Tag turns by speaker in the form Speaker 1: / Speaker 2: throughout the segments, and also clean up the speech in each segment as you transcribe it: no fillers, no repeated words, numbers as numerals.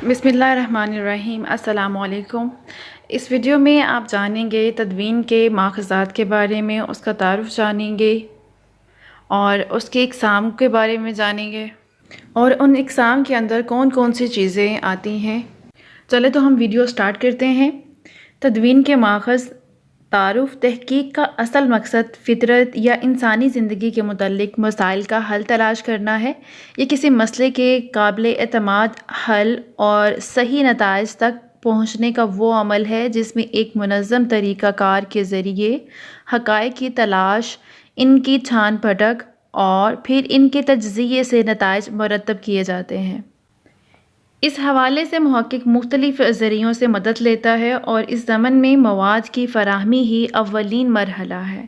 Speaker 1: بسم اللہ الرحمن الرحیم۔ السلام علیکم۔ اس ویڈیو میں آپ جانیں گے تدوین کے ماخذات کے بارے میں، اس کا تعارف جانیں گے اور اس کے اقسام کے بارے میں جانیں گے اور ان اقسام کے اندر کون کون سی چیزیں آتی ہیں۔ چلے تو ہم ویڈیو سٹارٹ کرتے ہیں۔ تدوین کے ماخذ: تعارف: تحقیق کا اصل مقصد فطرت یا انسانی زندگی کے متعلق مسائل کا حل تلاش کرنا ہے۔ یہ کسی مسئلے کے قابل اعتماد حل اور صحیح نتائج تک پہنچنے کا وہ عمل ہے جس میں ایک منظم طریقہ کار کے ذریعے حقائق کی تلاش، ان کی چھان پھٹک اور پھر ان کے تجزیے سے نتائج مرتب کیے جاتے ہیں۔ اس حوالے سے محقق مختلف ذرائع سے مدد لیتا ہے اور اس ضمن میں مواد کی فراہمی ہی اولین مرحلہ ہے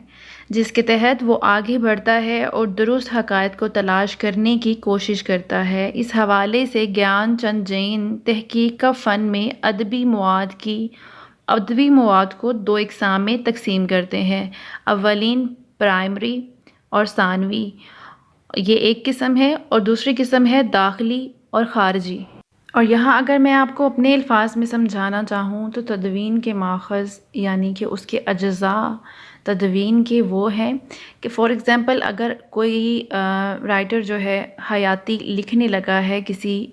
Speaker 1: جس کے تحت وہ آگے بڑھتا ہے اور درست حقائق کو تلاش کرنے کی کوشش کرتا ہے۔ اس حوالے سے گیان چند جین تحقیق کا فن میں ادبی مواد کو دو اقسام میں تقسیم کرتے ہیں: اولین پرائمری اور ثانوی، یہ ایک قسم ہے، اور دوسری قسم ہے داخلی اور خارجی۔ اور یہاں اگر میں آپ کو اپنے الفاظ میں سمجھانا چاہوں تو تدوین کے ماخذ یعنی کہ اس کے اجزاء تدوین کے وہ ہیں کہ فار ایگزامپل اگر کوئی رائٹر جو ہے حیاتی لکھنے لگا ہے کسی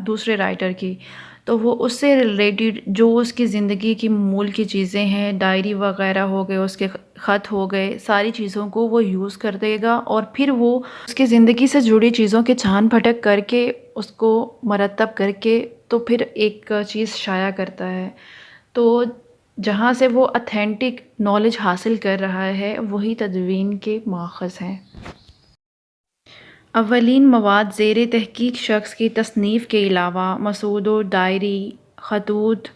Speaker 1: دوسرے رائٹر کی، تو وہ اس سے ریلیٹڈ جو اس کی زندگی کی معمول کی چیزیں ہیں، ڈائری وغیرہ ہو گئے، اس کے خط ہو گئے، ساری چیزوں کو وہ یوز کر دے گا اور پھر وہ اس کی زندگی سے جڑی چیزوں کے چھان پھٹک کر کے اس کو مرتب کر کے تو پھر ایک چیز شائع کرتا ہے۔ تو جہاں سے وہ اتھینٹک نالج حاصل کر رہا ہے وہی تدوین کے ماخذ ہیں۔ اولین مواد زیر تحقیق شخص کی تصنیف کے علاوہ مسودوں، ڈائری، خطوط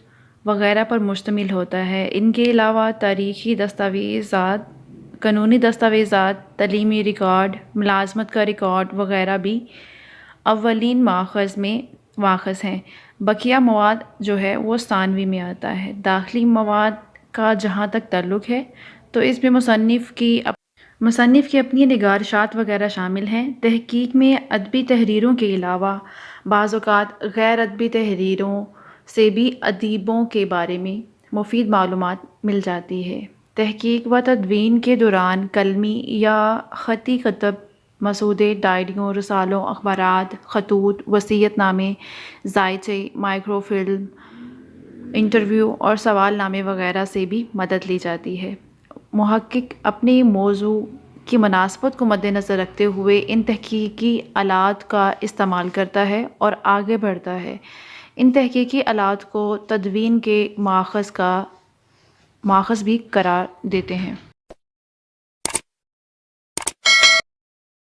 Speaker 1: وغیرہ پر مشتمل ہوتا ہے۔ ان کے علاوہ تاریخی دستاویزات، قانونی دستاویزات، تعلیمی ریکارڈ، ملازمت کا ریکارڈ وغیرہ بھی اولین ماخذ ہیں۔ بقیہ مواد جو ہے وہ ثانوی میں آتا ہے۔ داخلی مواد کا جہاں تک تعلق ہے تو اس میں مصنف کی اپنی نگارشات وغیرہ شامل ہیں۔ تحقیق میں ادبی تحریروں کے علاوہ بعض اوقات غیر ادبی تحریروں سے بھی ادیبوں کے بارے میں مفید معلومات مل جاتی ہے۔ تحقیق و تدوین کے دوران قلمی یا خطی کتب، مسودے، ڈائریوں، رسالوں، اخبارات، خطوط، وصیت نامے، ذائچے، مائکرو فلم، انٹرویو اور سوال نامے وغیرہ سے بھی مدد لی جاتی ہے۔ محقق اپنے موضوع کی مناسبت کو مد نظر رکھتے ہوئے ان تحقیقی آلات کا استعمال کرتا ہے اور آگے بڑھتا ہے۔ ان تحقیقی آلات کو تدوین کے ماخذ بھی قرار دیتے ہیں۔